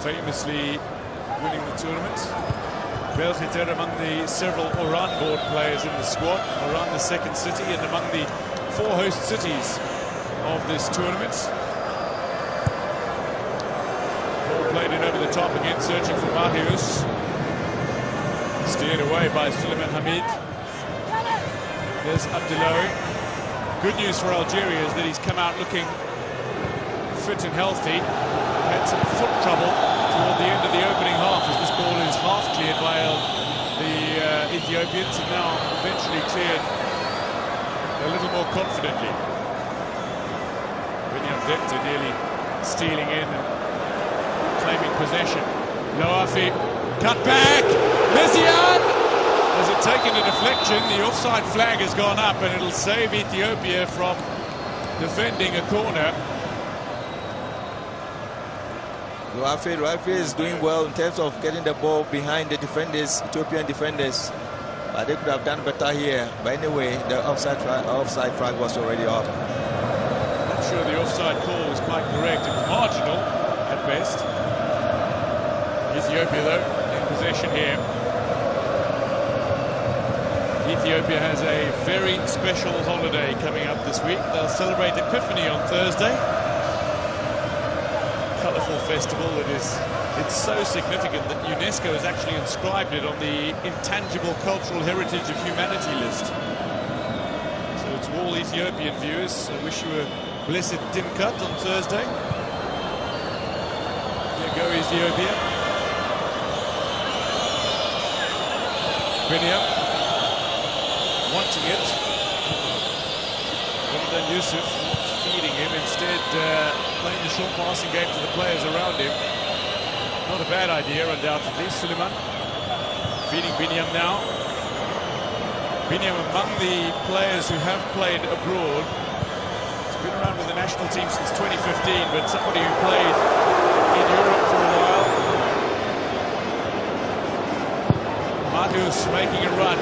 famously winning the tournament. Belghiter among the several Oran-born players in the squad. Oran, the second city, and among the 4 host cities of this tournament. Ball played in over the top again, searching for Marius. Steered away by Suleiman Hamid. There's Abdullahi. Good news for Algeria is that he's come out looking fit and healthy. Had some foot trouble toward the end of the opening half as this ball is half cleared by the Ethiopians, and now eventually cleared a little more confidently. Binyam Vector nearly stealing in and claiming possession. Loafi, cut back, Messian! Has it taken a deflection? The offside flag has gone up and it'll save Ethiopia from defending a corner. Loafi is doing well in terms of getting the ball behind the defenders, Ethiopian defenders. But they could have done better here. But anyway, the offside flag was already up. Not sure the offside call was quite correct. It was marginal at best. Ethiopia, though, in possession here. Ethiopia has a very special holiday coming up this week. They'll celebrate Epiphany on Thursday. Colourful festival that it's so significant that UNESCO has actually inscribed it on the Intangible Cultural Heritage of Humanity list. So to all Ethiopian viewers, I wish you a blessed Dimkat on Thursday. There go Ethiopia. Binyam wanting it. Ramadan Yusuf not feeding him, instead playing the short passing game to the players around him. Not a bad idea, undoubtedly. Suleiman feeding Binyam now. Binyam among the players who have played abroad. He's been around with the national team since 2015, but somebody who played in Europe for a while. Marius making a run.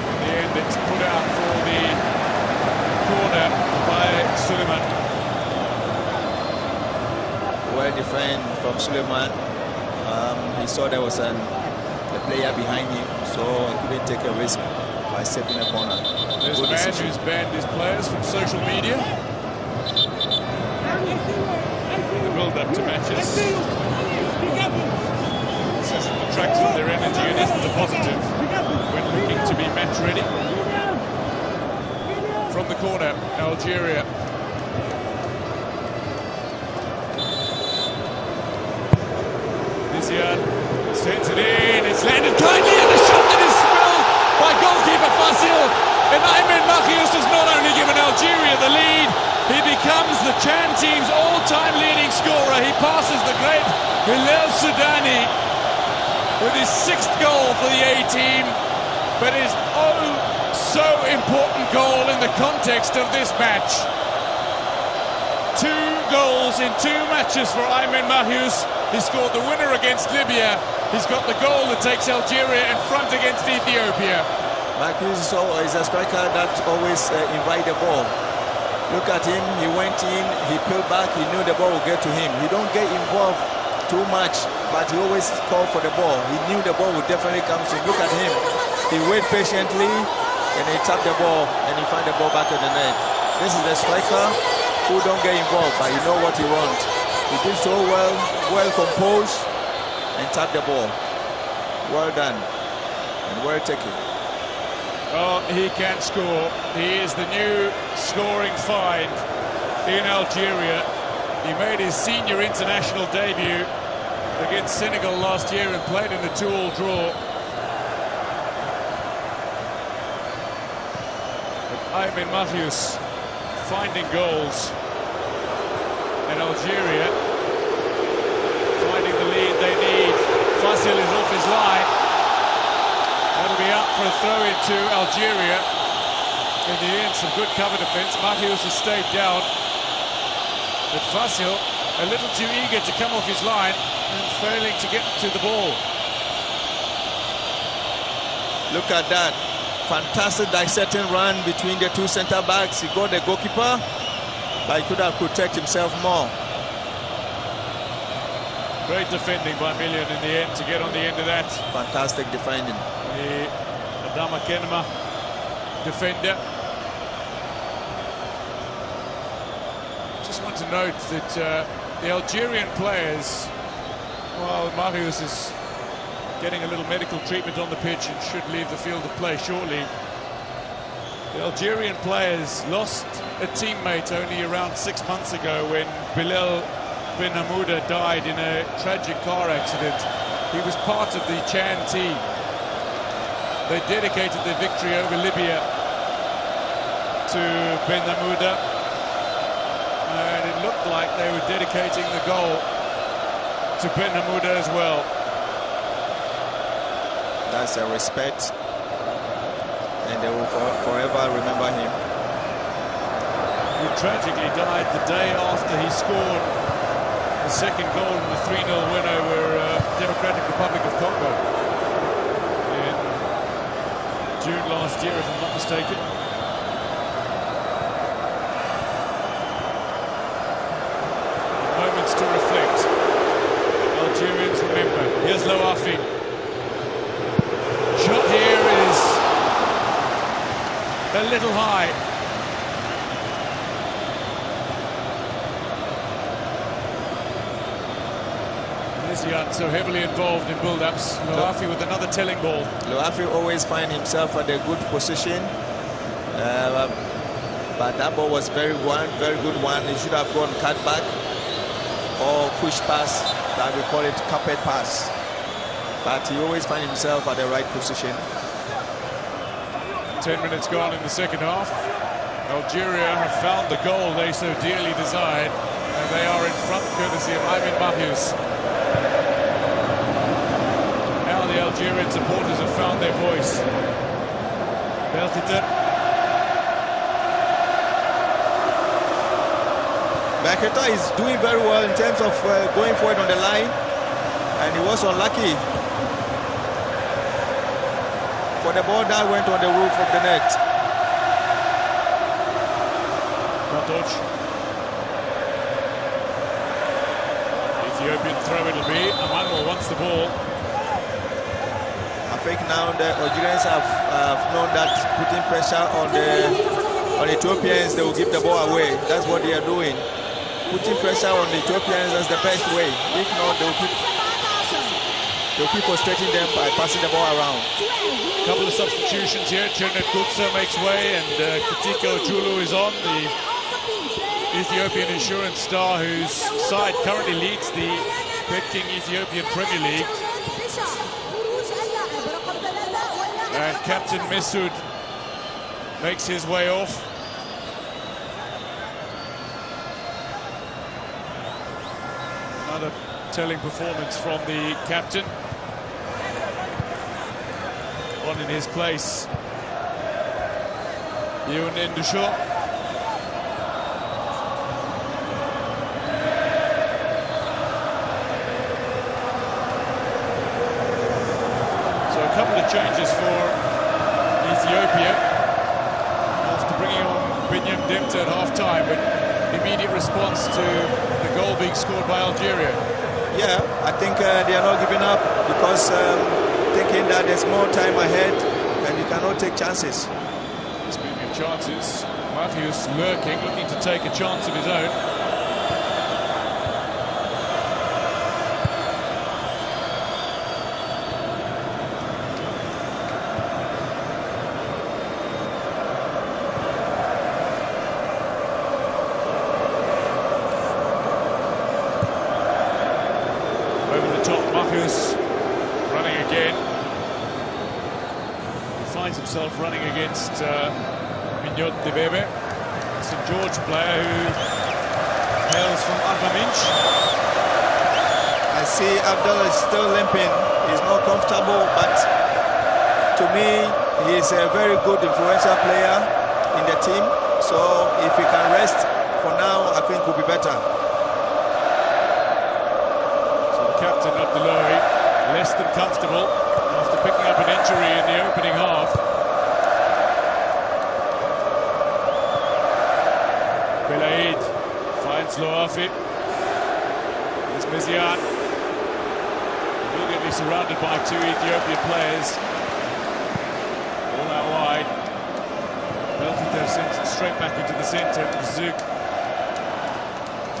In the end, it's put out for the corner by Suleiman. Well defended from Suleiman. He saw there was a player behind him, so he couldn't take a risk by stepping a corner. There's a man who's banned his players from social media. The build-up to matches. This detracts from their energy and isn't a positive when looking to be match ready. From the corner, Algeria. Messian sends it in, it's landed kindly, and the shot that is spilled by goalkeeper Fasil. And Aymen Machius has not only given Algeria the lead, he becomes the Chan team's all-time leading scorer. He passes the great Hillel Sudani with his 6th goal for the A-team, but his so important goal in the context of this match. 2 goals in 2 matches for Aymen Machius. He scored the winner against Libya. He's got the goal that takes Algeria in front against Ethiopia. Machius is a striker that always invites the ball. Look at him, he went in, he peeled back, he knew the ball would get to him. He don't get involved too much, but he always called for the ball. He knew the ball would definitely come to him. Look at him. He waited patiently, and he tapped the ball, and he found the ball back at the net. This is a striker who don't get involved, but he know what he wants. He did so well, well composed, and tapped the ball. Well done, and well taken. Oh, he can score. He is the new scoring find in Algeria. He made his senior international debut against Senegal last year and played in a 2-2 draw. Aymen Machius finding goals, and Algeria finding the lead they need. Fasil is off his line. That'll be up for a throw into Algeria. In the end, some good cover defence. Machius has stayed down, but Fasil a little too eager to come off his line and failing to get to the ball. Look at that. Fantastic dissecting run between the 2 centre-backs. He got the goalkeeper, but he could have protected himself more. Great defending by Million in the end to get on the end of that. Fantastic defending. The Adama Kenema defender. Just want to note that the Algerian players, while Marius is getting a little medical treatment on the pitch and should leave the field of play shortly, the Algerian players lost a teammate only around 6 months ago when Bilal Ben Hamouda died in a tragic car accident. He was part of the Chan team. They dedicated their victory over Libya to Ben Hamouda, and it looked like they were dedicating the goal to Ben Hamouda as well. That's a respect, and they will forever remember him. He tragically died the day after he scored the second goal in the 3-0 win over Democratic Republic of Congo in June last year, if I'm not mistaken. Moments to reflect. Algerians remember. Here's Loafi. Shot here is a little high. Messiaen so heavily involved in build-ups. Loafi with another telling ball. Loafi always finds himself at a good position, but that ball was very good one. He should have gone cut back or push pass, that we call it carpet pass. But he always finds himself at the right position. 10 minutes gone in the second half. Algeria have found the goal they so dearly desired, and they are in front courtesy of Aymin Marius. Now the Algerian supporters have found their voice. Beltiter. Baketa is doing very well in terms of going forward on the line, and he was unlucky for the ball that went on the roof of the net. Kotoc. Ethiopian throw it'll be. Emmanuel wants the ball. I think now the Algerians have known that putting pressure on the Ethiopians, they will give the ball away. That's what they are doing. Putting pressure on the Ethiopians is the best way. If not, they'll keep frustrating them by passing the ball around. A couple of substitutions here. Cennet Kutsa makes way, and Katiko Julu is on, the Ethiopian insurance star whose side currently leads the Peking Ethiopian Premier League. And Captain Mesud makes his way off. Another telling performance from the captain. One in his place, Youn Ndusho. So a couple of changes for Ethiopia after bringing on Binyam Demta at half-time, but immediate response to the goal being scored by Algeria. Yeah, I think they are not giving up because thinking that there's more time ahead and you cannot take chances. Speaking of chances, Matthews lurking, looking to take a chance of his own. Over the top, Matthews running again. He finds himself running against Mignot de Bebe, St. George player who hails from Arbaminch. I see Abdullah is still limping. He's not comfortable, but to me, he's a very good influential player in the team. So if he can rest for now, I think will be better. Captain Abdullahi, less than comfortable after picking up an injury in the opening half. Belaid finds Loafi. It's Messiaen. Immediately surrounded by two Ethiopian players. All out wide. Belted their centre straight back into the centre. Zouk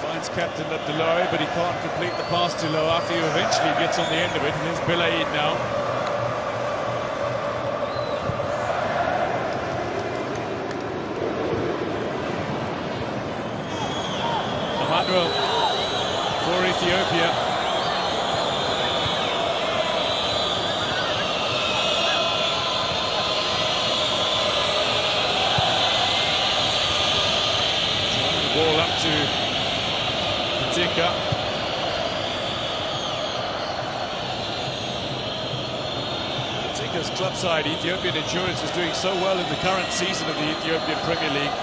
finds captain Abdullahi, but he can't complete the pass to Lo after he eventually gets on the end of it. And here's Belaid now. Emmanuel for Ethiopia. Ball up to Patika. Patika's club side, Ethiopian Insurance, is doing so well in the current season of the Ethiopian Premier League.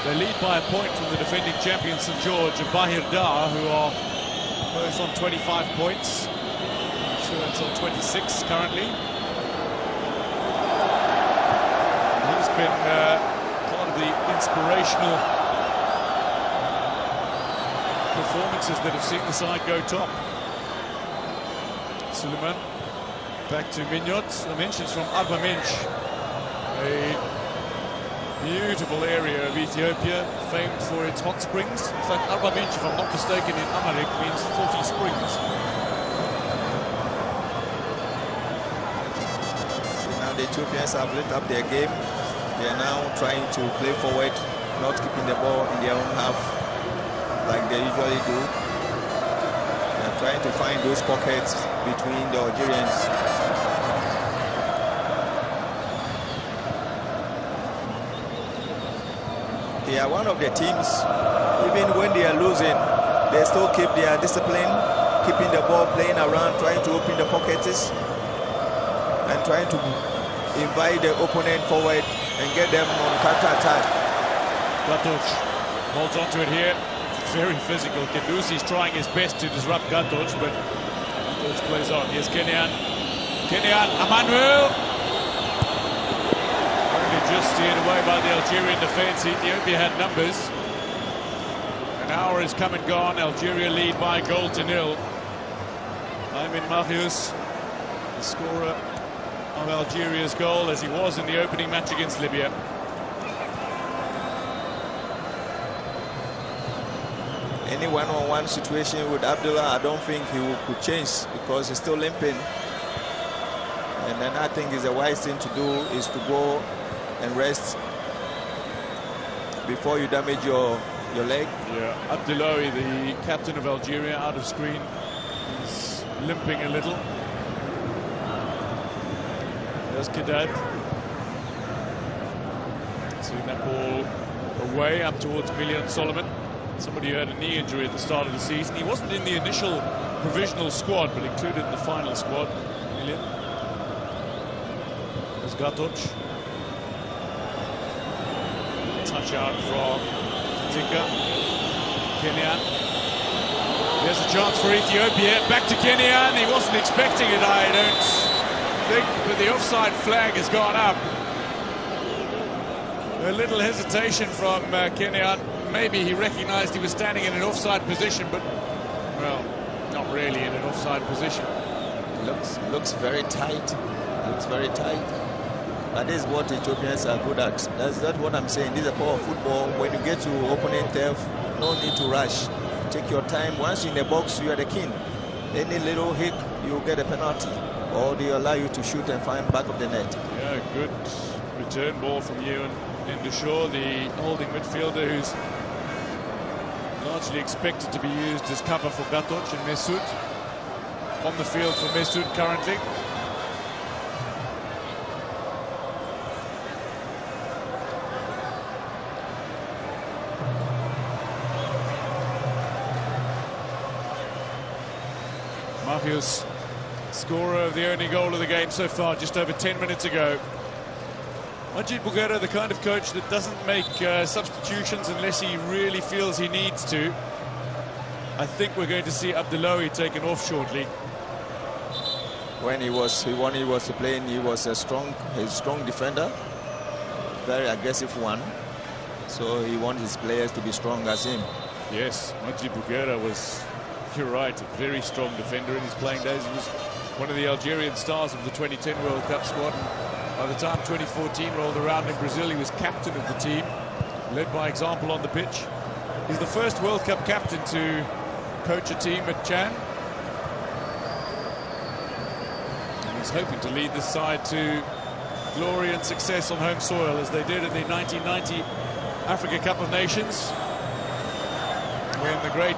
They lead by a point from the defending champion St George and Bahir Dar, who are both on 25 points. Insurance on 26 currently. He's been part of the inspirational performances that have seen the side go top. Suleiman back to Mignot. The mentions from Arba Minch, a beautiful area of Ethiopia, famed for its hot springs. In fact, Arba Minch, if I'm not mistaken, in Amharic means 40 springs. So now the Ethiopians have lit up their game. They are now trying to play forward, not keeping the ball in their own half like they usually do. They're trying to find those pockets between the Algerians. They are one of the teams, even when they are losing, they still keep their discipline, keeping the ball, playing around, trying to open the pockets and trying to invite the opponent forward and get them on counter-attack. Gatoch holds onto it here. Very physical. Kendusi's trying his best to disrupt Gatoch, but Gatoch plays on. Here's Kenyan. Kenyan, Emmanuel! Only just steered away by the Algerian defence. Ethiopia had numbers. An hour has come and gone. Algeria lead by a goal to nil. Aymin Marius, the scorer of Algeria's goal, as he was in the opening match against Libya. Any one-on-one situation with Abdullah, I don't think he could change because he's still limping. And then I think the wise thing to do is to go and rest before you damage your leg. Yeah, Abdullahi, the captain of Algeria, out of screen, is limping a little. There's Kedad. Seeing that ball away up towards Milian Solomon. Somebody who had a knee injury at the start of the season. He wasn't in the initial provisional squad, but included in the final squad. Milian. There's Gatoch. Touch out from Tika. Kenyan. There's a chance for Ethiopia. Back to Kenyan. He wasn't expecting it, I don't think, but the offside flag has gone up. A little hesitation from Kenyan. Maybe he recognised he was standing in an offside position, but, well, not really in an offside position. Looks very tight. Looks very tight. That is what Ethiopians are good at. That's what I'm saying. This is a power of football. When you get to opponent turf, no need to rush. Take your time. Once you're in the box, you are the king. Any little hit, you get a penalty, or they allow you to shoot and find back of the net. Yeah, good return ball from you and Ndushaw, the holding midfielder, who's largely expected to be used as cover for Gatoch and Mesut. On the field for Mesut currently. Marius, scorer of the only goal of the game so far, just over 10 minutes ago. Majid Bugera, the kind of coach that doesn't make substitutions unless he really feels he needs to. I think we're going to see Abdullahi taken off shortly. When he was playing, he was a strong defender, very aggressive one. So he wants his players to be strong as him. Yes, Majid Bugera was, you're right, a very strong defender in his playing days. He was one of the Algerian stars of the 2010 World Cup squad. By the time 2014 rolled around in Brazil, he was captain of the team, led by example on the pitch. He's the first World Cup captain to coach a team at Chan. And he's hoping to lead this side to glory and success on home soil, as they did in the 1990 Africa Cup of Nations, when the great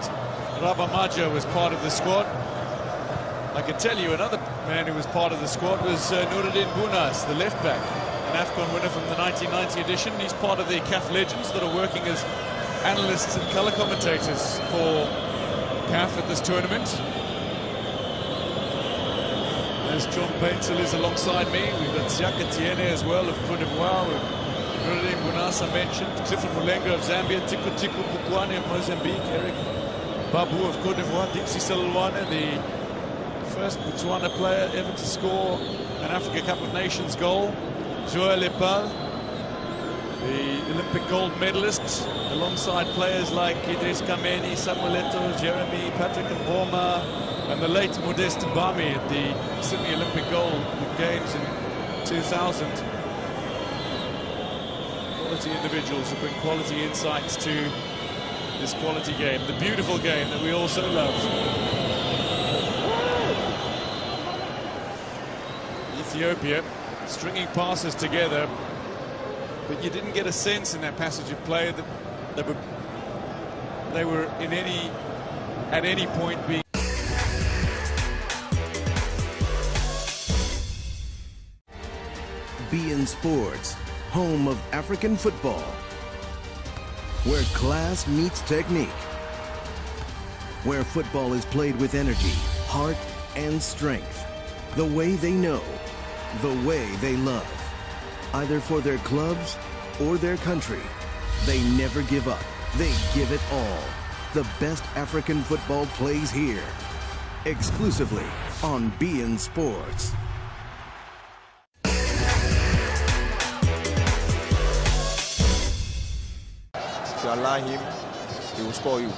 Rabamaja was part of the squad. I can tell you another man who was part of the squad was Nuruddin Bunas, the left back, an AFCON winner from the 1990 edition. He's part of the CAF legends that are working as analysts and colour commentators for CAF at this tournament. As John Paintsel is alongside me, we've got Siaka Tiene as well of Cote d'Ivoire, Nuruddin Bunas I mentioned, Clifford Mulenga of Zambia, Tiku Tiku Pukwane of Mozambique, Eric Babu of Cote d'Ivoire, Dixie Salwane, the first Botswana player ever to score an Africa Cup of Nations goal, Joël Lepal, the Olympic gold medalist, alongside players like Idris Kameni, Samuel Eto'o, Jeremy, Patrick Mboma, and the late Modeste Mbami at the Sydney Olympic Gold Games in 2000. Quality individuals who bring quality insights to this quality game, the beautiful game that we all so love. Ethiopia stringing passes together, but you didn't get a sense in that passage of play that they were at any point being. beIN Sports, home of African football, where class meets technique, where football is played with energy, heart, and strength, the way they know, the way they love. Either for their clubs or their country, they never give up. They give it all. The best African football plays here, exclusively on beIN Sports. If you allow him, he will score you.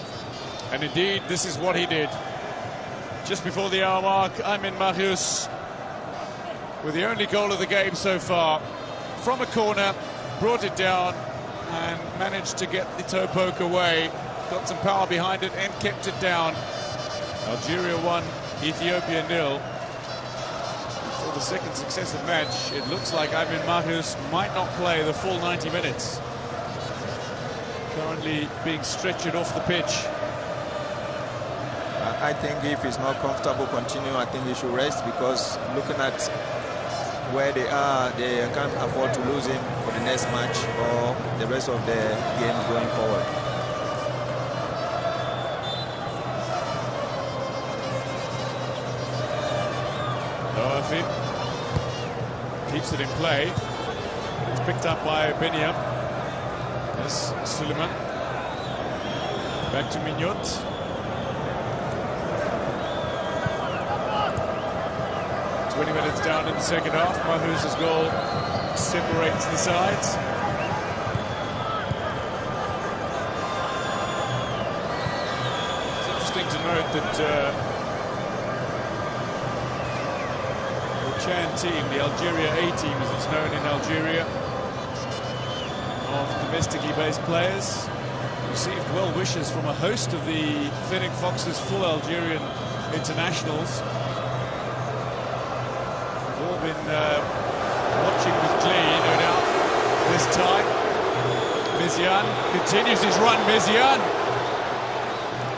And indeed, this is what he did. Just before the hour mark, Aymin Marius, with the only goal of the game so far, from a corner, brought it down and managed to get the toe poke away. Got some power behind it and kept it down. Algeria 1, Ethiopia 0. For the second successive match, it looks like Aymin Marius might not play the full 90 minutes. Currently being stretchered off the pitch. I think if he's not comfortable continuing, I think he should rest, because looking at where they are, they can't afford to lose him for the next match or the rest of the games going forward. Loafi keeps it in play. It's picked up by Beniam. Yes, Suleiman. Back to Mignot. Minutes down in the second half. Mahfouz's goal separates the sides. It's interesting to note that the Chan team, the Algeria A team as it's known in Algeria, of domestically based players, received well wishes from a host of the Fennec Foxes full Algerian internationals. Been watching with glee, no doubt, this time. Mizian continues his run. Mizian.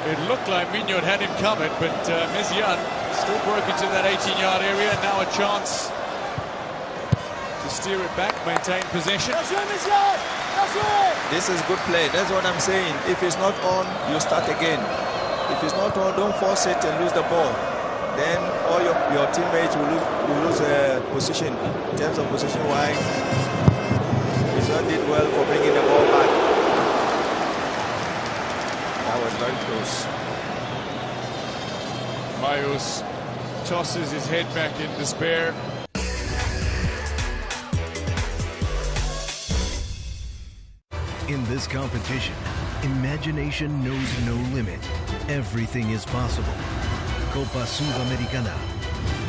It looked like Mignot had him covered, but Mizian still broke into that 18-yard area. Now a chance to steer it back, maintain possession. This is good play. That's what I'm saying. If it's not on, you start again. If it's not on, don't force it and lose the ball. Then all your teammates will lose position in terms of position-wise. Bison did well for bringing the ball back. That was very close. Marius tosses his head back in despair. In this competition, imagination knows no limit. Everything is possible. Copa Sudamericana.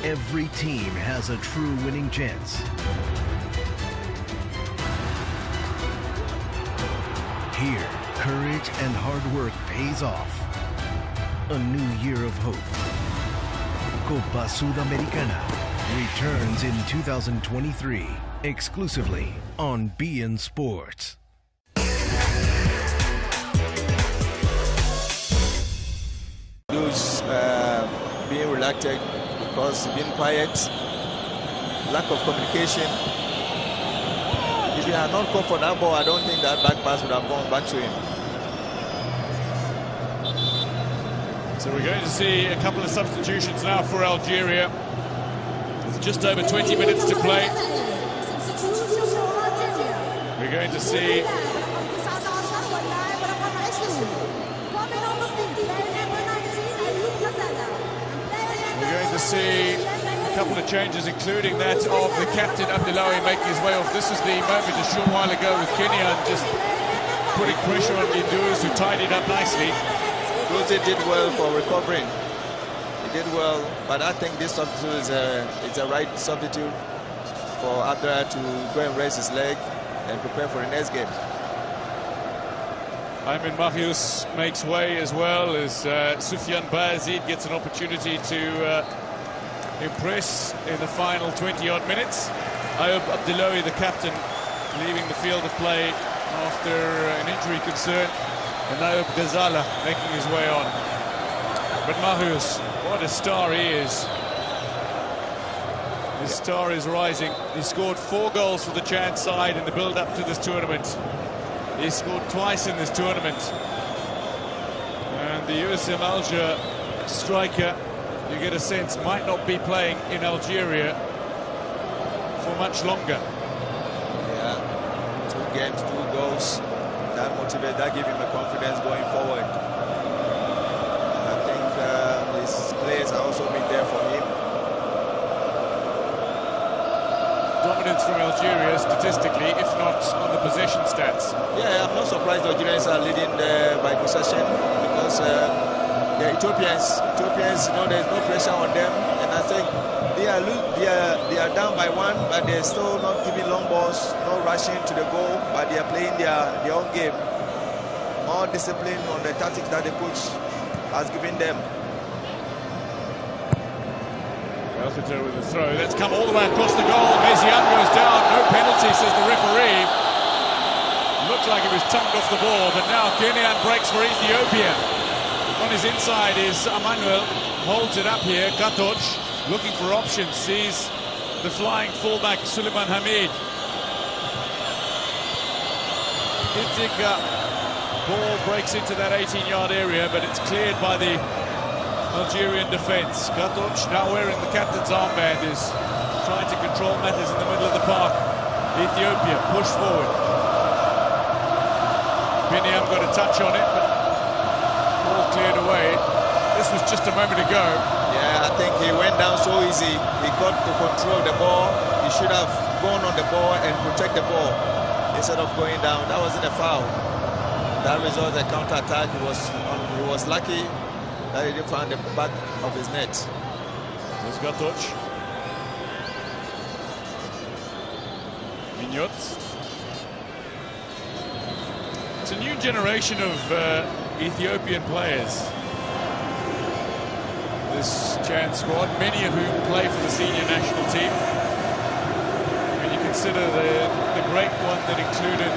every team has a true winning chance. Here, courage and hard work pays off. A new year of hope. Copa Sudamericana returns in 2023, exclusively on beIN Sports. Being reluctant because being quiet, lack of communication. If he had not gone for that ball, I don't think that back pass would have gone back to him. So we're going to see a couple of substitutions now for Algeria. There's just over 20 minutes to play. We're going to see a couple of changes, including that of the captain Abdullahi making his way off. This was the moment a short while ago with Kenyan just putting pressure on Gindouz, who tied it up nicely. Gindouz did well for recovering. He did well, but I think this substitute is a right substitute for Abdullahi to go and raise his leg and prepare for the next game. Ayman Mahious makes way as well as Soufiane Bayazid gets an opportunity to impress in the final 20-odd minutes. Ayoub Abdullahi, the captain, leaving the field of play after an injury concern, and Ayoub Ghazala making his way on. But Mahious, what a star he is. His star is rising. He scored 4 goals for the Chad side in the build-up to this tournament. He scored twice in this tournament. And the USM Alger striker, you get a sense, might not be playing in Algeria for much longer. Yeah, 2 games, 2 goals. That motivates, that gives him the confidence going forward. I think his players have also been there for him. Dominance from Algeria statistically, if not on the possession stats. Yeah, I'm not surprised the Algerians are leading by possession because the Ethiopians, you know, there's no pressure on them, and I think they are down by 1, but they're still not giving long balls, not rushing to the goal, but they are playing their own game. More discipline on the tactics that the coach has given them. With the throw, that's come all the way across the goal. Mezian goes down, no penalty, says the referee. Looked like it was tongued off the ball, but now Kenyan breaks for Ethiopia. On his inside is Emmanuel, holds it up here. Gatoch looking for options, sees the flying fullback Suleiman Hamid. Itika, ball breaks into that 18-yard area, but it's cleared by the Algerian defence. Gatoch, now wearing the captain's armband, is trying to control matters in the middle of the park. Ethiopia push forward. Biniam got a touch on it, but ball cleared away. This was just a moment ago. Yeah, I think he went down so easy. He got to control the ball. He should have gone on the ball and protect the ball instead of going down. That wasn't a foul. That resulted in a counter-attack. He was lucky that he didn't find the back of his net. There's Gatoch. Mignot. It's a new generation of Ethiopian players. This Chad squad, many of whom play for the senior national team. When you consider the great one that included,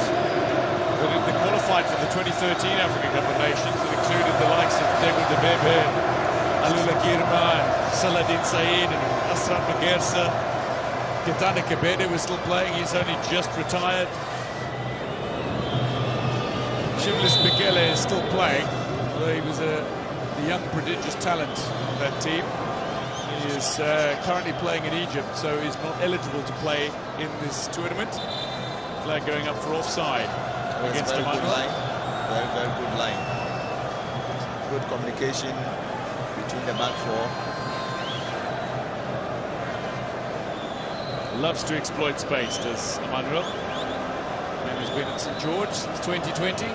that qualified for the 2013 African Cup of Nations, that included the likes of Dego Debebe, Alula Girma, Saladin Said, and Asrat Magersa. Ketana Kebede was still playing, he's only just retired. Shimlis Bekele is still playing, although he was the young prodigious talent of that team. He is currently playing in Egypt, so he's not eligible to play in this tournament. Flag going up for offside against very Emmanuel. good line. Very, very good line. Good communication between the back 4. Loves to exploit space, does Emmanuel. And he's been at St George since 2020.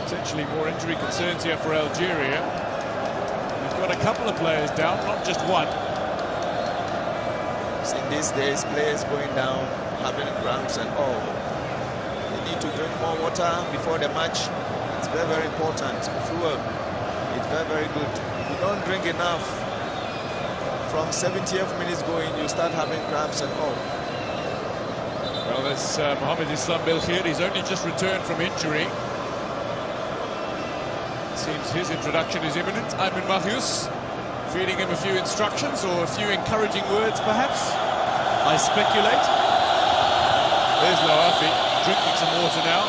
Potentially more injury concerns here for Algeria. We've got a couple of players down, not just one. seen these days players going down, having cramps and all. They need to drink more water before the match. It's very, very important. Fuel, it's very, very good. If you don't drink enough, from 70th minutes going, you start having cramps and all. Well, there's Mohamed Islam Belkhir. He's only just returned from injury. Seems his introduction is imminent. Ayman Mahius feeding him a few instructions or a few encouraging words, perhaps. I speculate. There's Lawafi drinking some water now.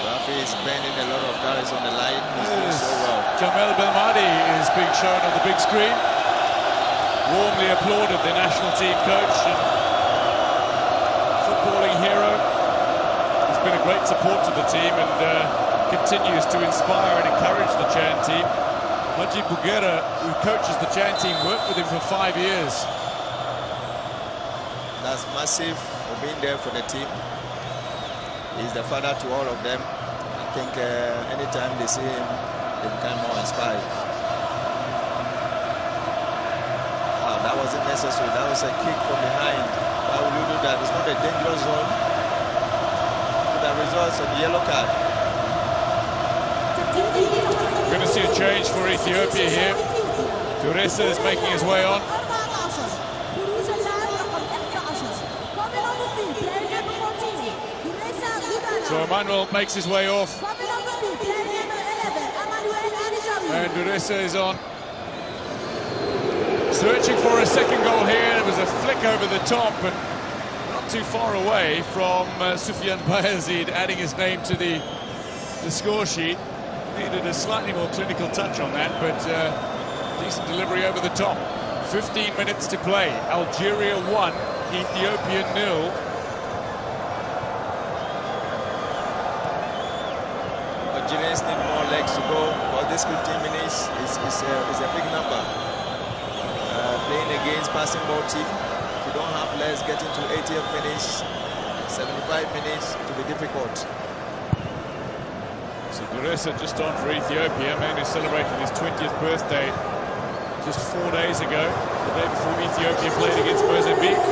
Rafi is spending a lot of carries on the line. He's doing so well. Jamel Belmadi is being shown on the big screen. Warmly applauded, the national team coach and footballing hero. He's been a great support to the team and continues to inspire and encourage the Chan team. Majid Bouguera, who coaches the Chan team, worked with him for 5 years. That's massive for being there for the team. He's the father to all of them. I think anytime they see him, they become more inspired. Wow, that wasn't necessary. That was a kick from behind. Why would you do that? It's not a dangerous zone. The results of the yellow card. We're going to see a change for Ethiopia here. Duresa is making his way on. So Emmanuel makes his way off. And Duresa is on. Searching for a second goal here. It was a flick over the top, but not too far away from Sufyan Bayazid adding his name to the score sheet. Needed a slightly more clinical touch on that, but decent delivery over the top. 15 minutes to play. Algeria 1, Ethiopia 0. Algerians need more legs to go, but this 15 minutes is a big number. Playing against passing ball team, if you don't have legs getting to 80th minutes, 75 minutes, it will be difficult. So Duresa just on for Ethiopia, man who celebrated his 20th birthday just 4 days ago, the day before Ethiopia played against Mozambique.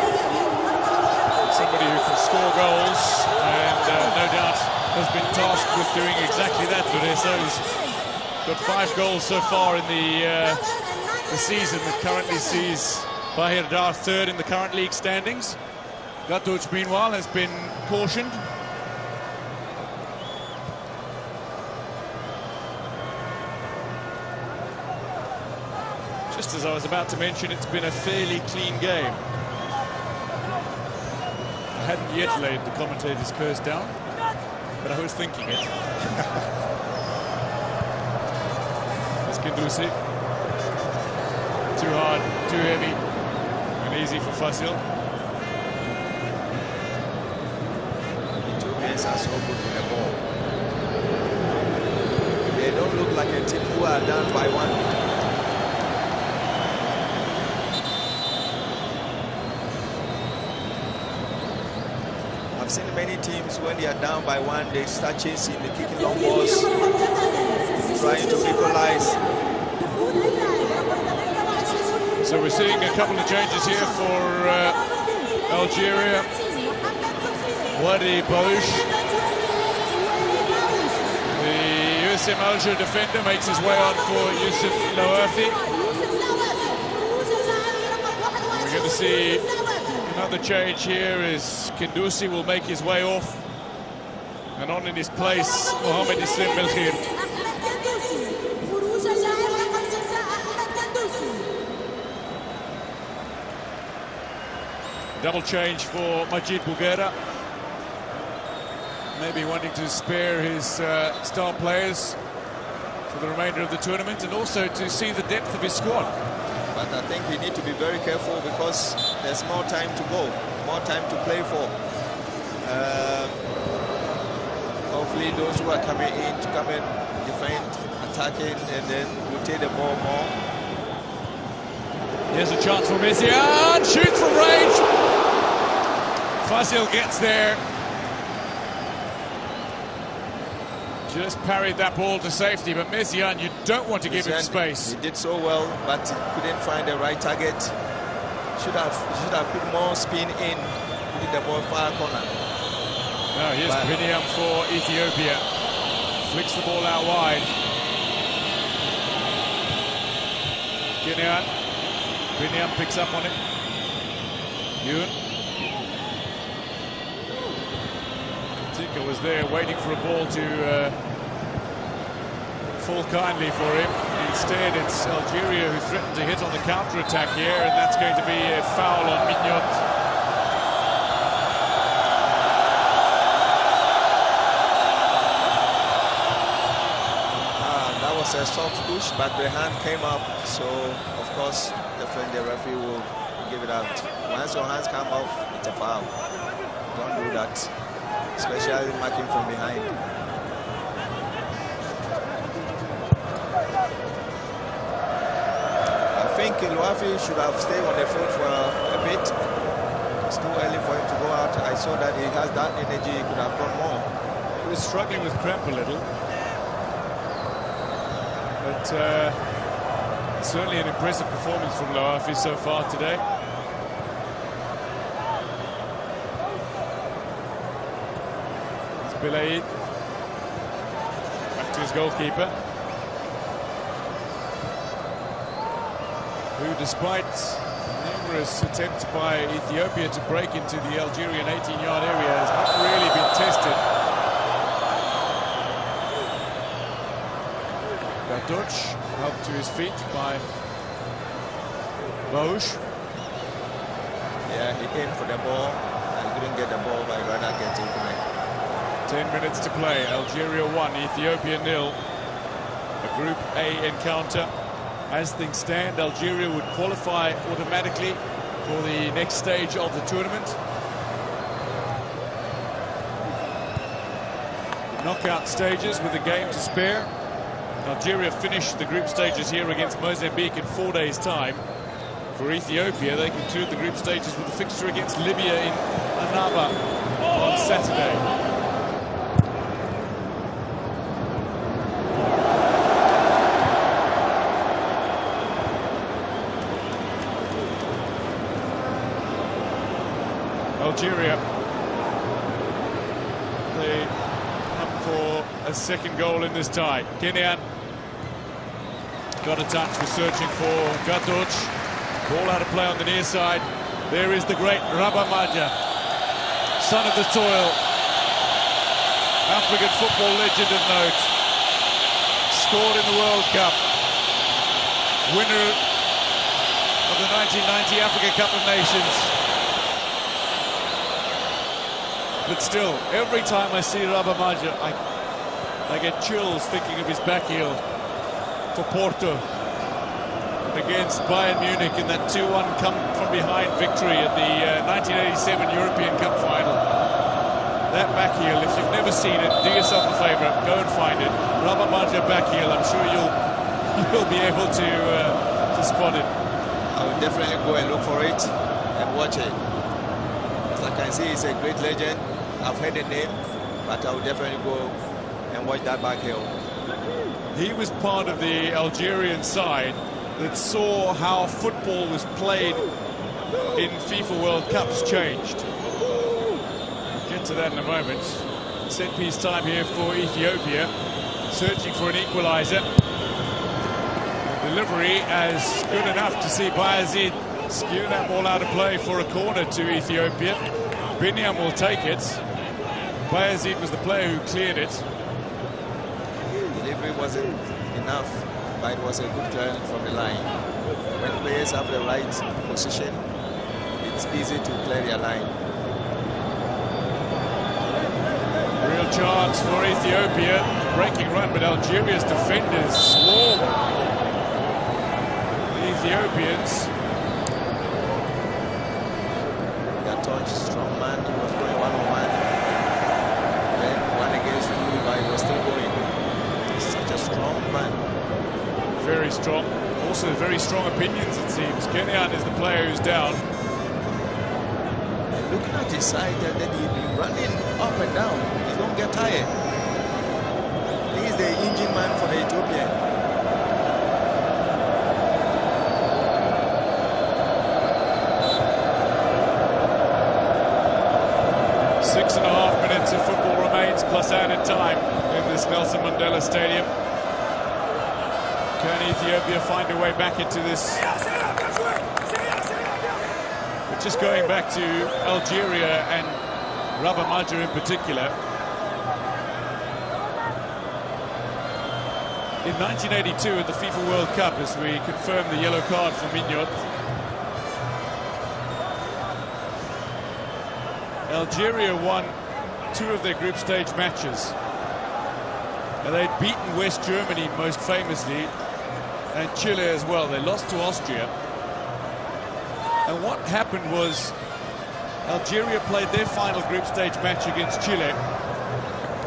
Somebody who can score goals and no doubt has been tasked with doing exactly that. Duresa, who's got 5 goals so far in the season that currently sees Bahir Dar third in the current league standings. Gatouch, meanwhile, has been cautioned. Just as I was about to mention, it's been a fairly clean game. I hadn't yet laid the commentator's curse down, but I was thinking it. It's Kindusi. Too hard, too heavy, and easy for Fasil. Ethiopians are so good with the ball. They don't look like a team who are down by 1. I've seen many teams when they are down by 1, they start chasing, they kicking long balls, trying to equalize. So we're seeing a couple of changes here for Algeria. Wadi Bouch, the USM Alger defender, makes his way on for Youssef Lawafi. We're going to see another change here as Kindusi will make his way off. And on in his place, Mohamed Islam Belkhir. Double change for Majid Bouguera. Maybe wanting to spare his star players for the remainder of the tournament and also to see the depth of his squad. But I think we need to be very careful because there's more time to go, more time to play for. Hopefully those who are coming in to come and defend, attacking, and then rotate the ball more. Here's a chance for Messian, shoots from range. Fasil gets there. Just parried that ball to safety, but Messian, you don't want to give him space. He did so well, but he couldn't find the right target. should have put more spin in, putting the ball far corner. Now here's Biniam for Ethiopia. Flicks the ball out wide. Biniam picks up on it. Ewan. Tika was there waiting for a ball to fall kindly for him. Instead, it's Algeria who threatened to hit on the counter-attack here, and that's going to be a foul on Mignot. A soft push, but the hand came up, so of course the referee will give it out. Once your hands come off, it's a foul. Don't do that, especially marking from behind. I think Luafi should have stayed on the field for a bit. It's too early for him to go out. I saw that he has that energy, he could have done more. He was struggling with cramp a little. But certainly an impressive performance from Loafi so far today. It's Bilaid. Back to his goalkeeper. Who, despite numerous attempts by Ethiopia to break into the Algerian 18-yard area, has not really been tested. Dutch helped to his feet by Bausch. Yeah, he came for the ball and didn't get the ball, but rather get it. 10 minutes to play. Algeria 1, Ethiopia 0. A Group A encounter. As things stand, Algeria would qualify automatically for the next stage of the tournament. The knockout stages with a game to spare. Algeria finished the group stages here against Mozambique in 4 days' time. For Ethiopia, they conclude the group stages with a fixture against Libya in Annaba on Saturday. Algeria, they come for a second goal in this tie. Kenyan got a touch, was searching for Gatouch. Ball out of play on the near side. There is the great Rabamaja, son of the soil, African football legend of note. Scored in the World Cup. Winner of the 1990 Africa Cup of Nations. But still, every time I see Rabamaja, I get chills thinking of his back heel for Porto against Bayern Munich in that 2-1 come-from-behind victory at the 1987 European Cup final. That back heel, if you've never seen it, do yourself a favour, go and find it. Rabamaja back heel, I'm sure you'll be able to spot it. I will definitely go and look for it and watch it. As I can see, he's a great legend. I've heard the name, but I will definitely go and watch that back heel. He was part of the Algerian side that saw how football was played in FIFA World Cups changed. We'll get to that in a moment. Set piece time here for Ethiopia, searching for an equaliser. Delivery as good enough to see Bayazid skew that ball out of play for a corner to Ethiopia. Biniam will take it. Bayazid was the player who cleared it. Delivery wasn't enough, but it was a good clearance from the line. When players have the right position, it's easy to clear their line. Real chance for Ethiopia. Breaking run, but Algeria's defenders swarm the Ethiopians. That touch, strong man, he was going one-on-one. Then one against two, but he was still going. He's such a strong man. Very strong. Also very strong opinions, it seems. Kenyan is the player who's down. And looking at his side, and then he'll be running up and down. He don't get tired. He's the engine man for the Ethiopian. plus added time in this Nelson Mandela Stadium. Can Ethiopia find a way back into this? But just going back to Algeria and Rabamaja in particular. In 1982 at the FIFA World Cup, as we confirmed the yellow card for Mignot, Algeria won 2 of their group stage matches. And they'd beaten West Germany most famously, and Chile as well. They lost to Austria. And what happened was Algeria played their final group stage match against Chile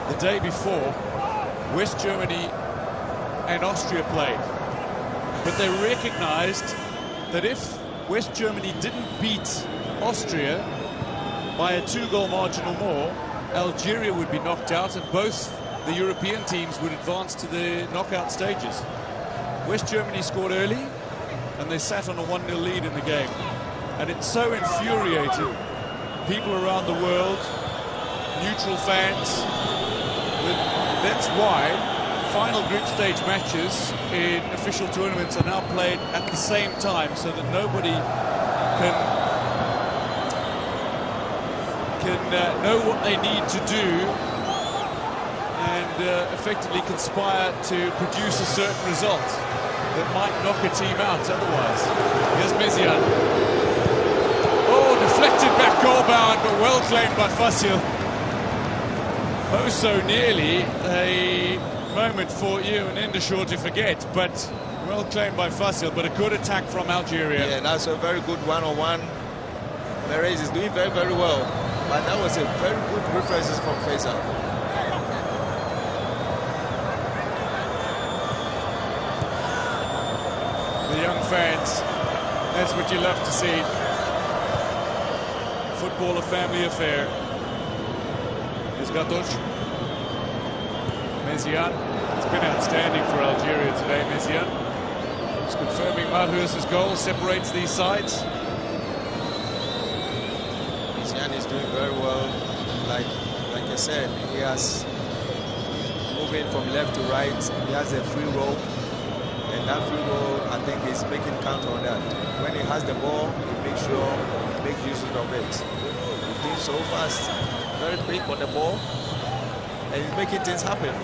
the day before. West Germany and Austria played. But they recognized that if West Germany didn't beat Austria by a 2-goal margin or more, Algeria would be knocked out and both the European teams would advance to the knockout stages. West Germany scored early and they sat on a 1-0 lead in the game. And it so infuriated people around the world, neutral fans. That's why final group stage matches in official tournaments are now played at the same time, so that nobody can know what they need to do and effectively conspire to produce a certain result that might knock a team out otherwise. Here's Mezian. Oh, deflected back goal bound, but well claimed by Fasil. Oh, so nearly a moment for you and Indeshaw to forget, but well claimed by Fasil, but a good attack from Algeria. Yeah, that's a very good one-on-one. Perez is doing very, very well, but that was a very good references from Faisal. The young fans, that's what you love to see. Football, a family affair. Here's Gatouche. Mezian. It's been outstanding for Algeria today, Mezian. It's confirming Malheuse's goal separates these sides. Mezian is doing very well. Like I said, he has moving from left to right. He has a free roll. And that free roll, I think he's making count on that. When he has the ball, he makes sure he makes use of it. He's doing so fast, very quick on the ball, and he's making things happen.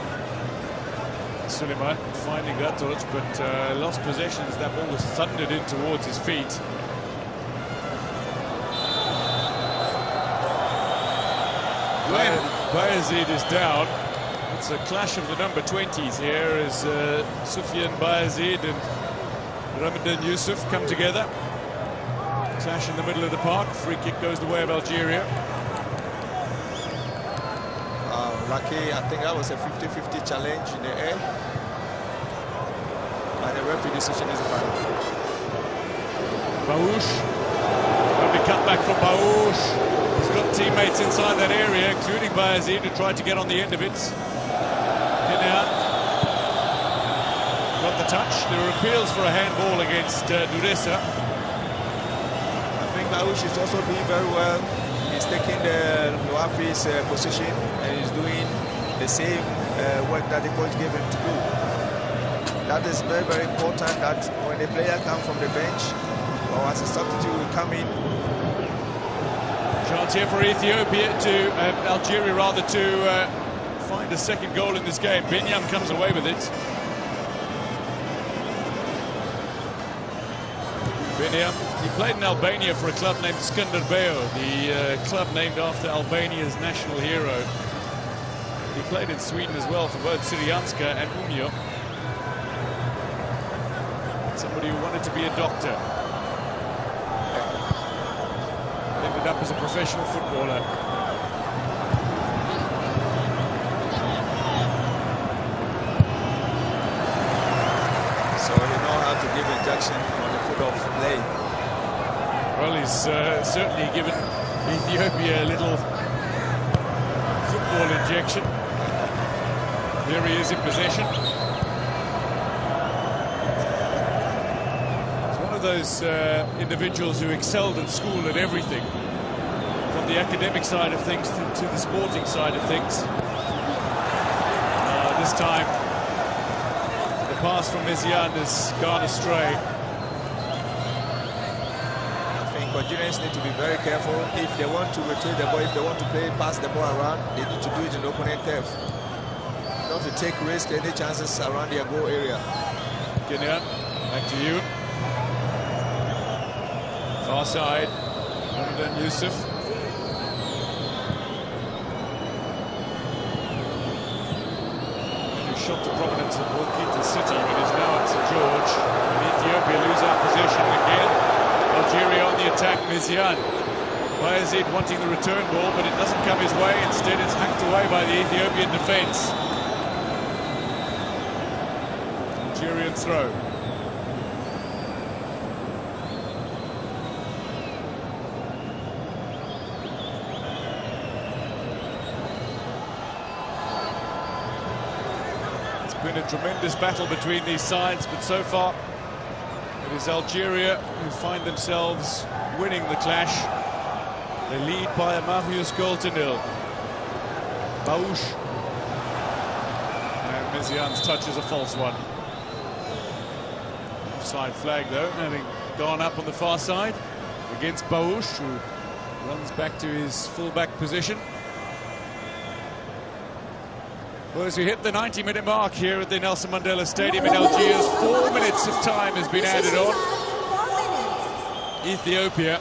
Suleiman finding Gatouche, but lost possession as that ball was thundered in towards his feet. Bayazid is down. It's a clash of the number 20s here as Soufiane Bayazid and Ramadan Yusuf come together. Clash in the middle of the park. Free kick goes the way of Algeria. Lucky, I think that was a 50-50 challenge in the air. And the referee decision is final. Baouche. Lovely cutback from Baouche. He's got teammates inside that area, including Bayazid, who tried to get on the end of it. Got the touch. There were appeals for a handball against Duresa. I think Baouche is also doing very well. He's taking the Luafi's position and he's doing the same work that the coach gave him to do. That is very, very important, that when the player comes from the bench or as a substitute will come in. Chance here for Ethiopia to Algeria rather to find a second goal in this game. Binyam comes away with it. Binyam, he played in Albania for a club named Skanderbeu, the club named after Albania's national hero. He played in Sweden as well for both Syrianska and Umeå. Somebody who wanted to be a doctor. Ended up as a professional footballer. So he knows how to give injection on the foot of play. Well, he's certainly given Ethiopia a little football injection. There he is in possession. He's one of those individuals who excelled at school at everything, from the academic side of things to the sporting side of things. this time. The pass from Mizian has gone astray. I think Algerians need to be very careful. If they want to retrieve the ball, if they want to pass the ball around, they need to do it in the opponent turf. Not to take risk, any chances around their goal area. Guinea, back to you. Far side, Ramadan Yusuf. Shot to prominence at Walkeaton City, but is now at St George. And Ethiopia lose out possession again. Algeria on the attack, Mizian. Bayezid wanting the return ball, but it doesn't come his way. Instead, it's hacked away by the Ethiopian defence. Algerian throw. Been a tremendous battle between these sides, but so far it is Algeria who find themselves winning the clash. They lead by a Marius goal to nil. Baouche, and Mizian's touch is a false one. Offside flag though, having gone up on the far side against Baouche, who runs back to his full-back position. Well, as we hit the 90-minute mark here at the Nelson Mandela Stadium in Algiers, 4 minutes of time has been added on. Ethiopia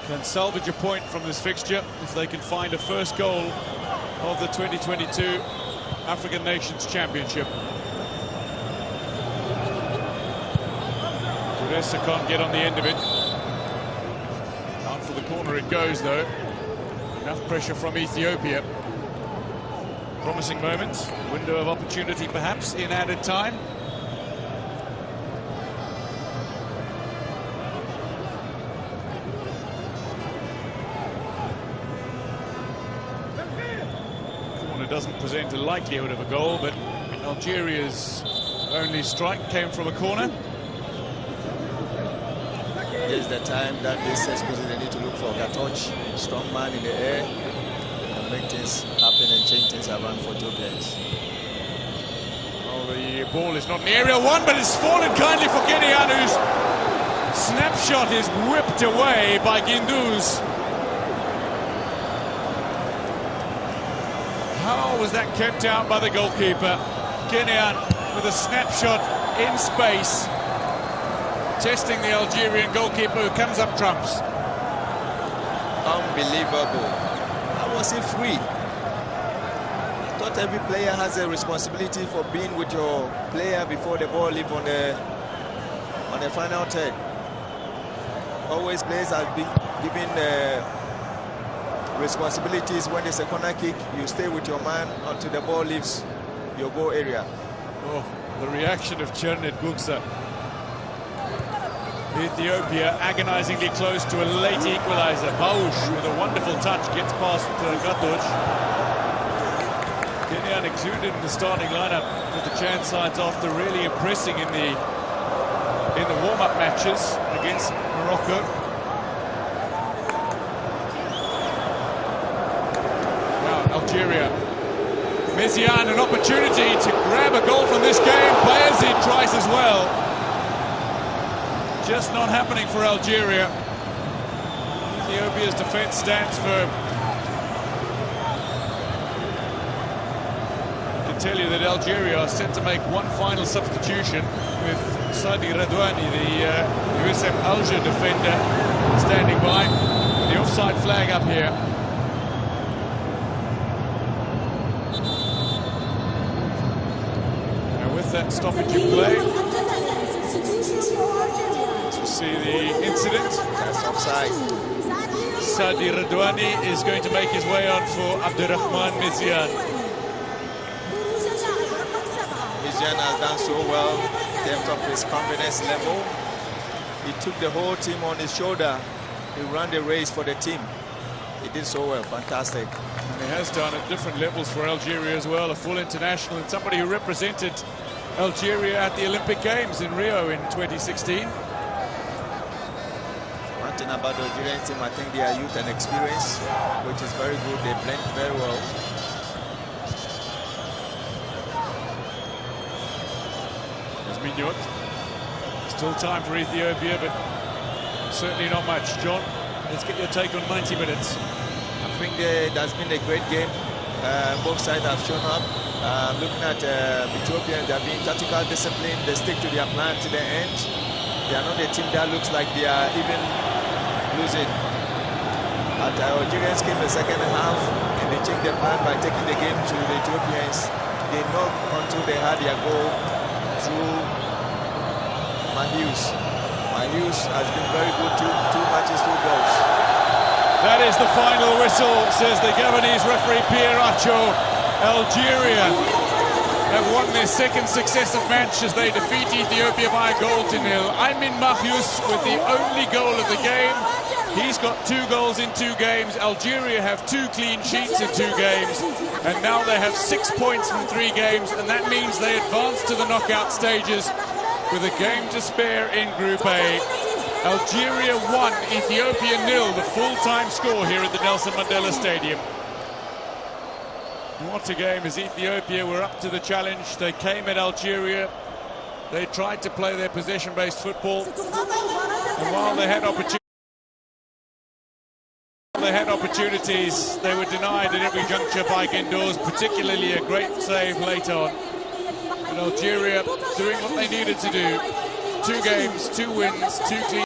can salvage a point from this fixture if they can find a first goal of the 2022 African Nations Championship. Tudessa can't get on the end of it. Out for the corner it goes, though. Enough pressure from Ethiopia. Promising moments, window of opportunity perhaps in added time. Corner doesn't present a likelihood of a goal, but Algeria's only strike came from a corner. Here's the time that this they need to look for Gatoch, strong man in the air, and make things happen and change things around for Ethiopians. Well, the ball is not in the area one, but it's fallen kindly for Kenyan, whose snapshot is whipped away by Guendouzi. How was that kept out by the goalkeeper? Kenyan with a snapshot in space, testing the Algerian goalkeeper, who comes up trumps. Unbelievable. How was he free? I thought every player has a responsibility for being with your player before the ball leaves on the final third. Always players are given responsibilities. When there's a corner kick, you stay with your man until the ball leaves your goal area. Oh, the reaction of Chernet Gugsa. Ethiopia agonizingly close to a late equalizer. Baouche with a wonderful touch gets past Gatoch. Kenyan included in the starting lineup for the Chan sides after really impressing in the warm-up matches against Morocco. Now Algeria. Mizian, an opportunity to grab a goal from this game. Bayezid tries as well. Just not happening for Algeria. Ethiopia's defense stands firm. I can tell you that Algeria are set to make one final substitution with Sadi Radouani, the USM Alger defender, standing by. The offside flag up here. And with that stoppage in play, see the incident. That's offside. Sadi Radouani is going to make his way on for Abdurrahman Mizian. Mizian has done so well in terms of his confidence level. He took the whole team on his shoulder. He ran the race for the team. He did so well. Fantastic. And he has done at different levels for Algeria as well. A full international and somebody who represented Algeria at the Olympic Games in Rio in 2016. About the Algerian team, I think their youth and experience, which is very good. They blend very well. minutes. Still time for Ethiopia, but certainly not much. John, let's get your take on 90 minutes. I think that's been a great game. Both sides have shown up. Looking at Ethiopia, they're being tactical discipline. They stick to their plan to the end. They are not a team that looks like they are even losing. At Algerians came the second half and they changed their plan by taking the game to the Ethiopians. They knocked until they had their goal through Mahius. Mahius has been very good, two matches, 2 goals. That is the final whistle, says the Gabonese referee Pierre Acho. Algeria have won their second successive match as they defeat Ethiopia by a goal to nil. Aymin Mahius with the only goal of the game. He's got 2 goals in 2 games. Algeria have 2 clean sheets in 2 games. And now they have 6 points from 3 games. And that means they advance to the knockout stages with a game to spare in Group A. Algeria 1, Ethiopia 0, the full-time score here at the Nelson Mandela Stadium. What a game as Ethiopia were up to the challenge. They came at Algeria. They tried to play their possession-based football. And while they had opportunities, they were denied at every juncture by Guendouzi, particularly a great save late on. And Algeria doing what they needed to do. 2 games, 2 wins, 2 clean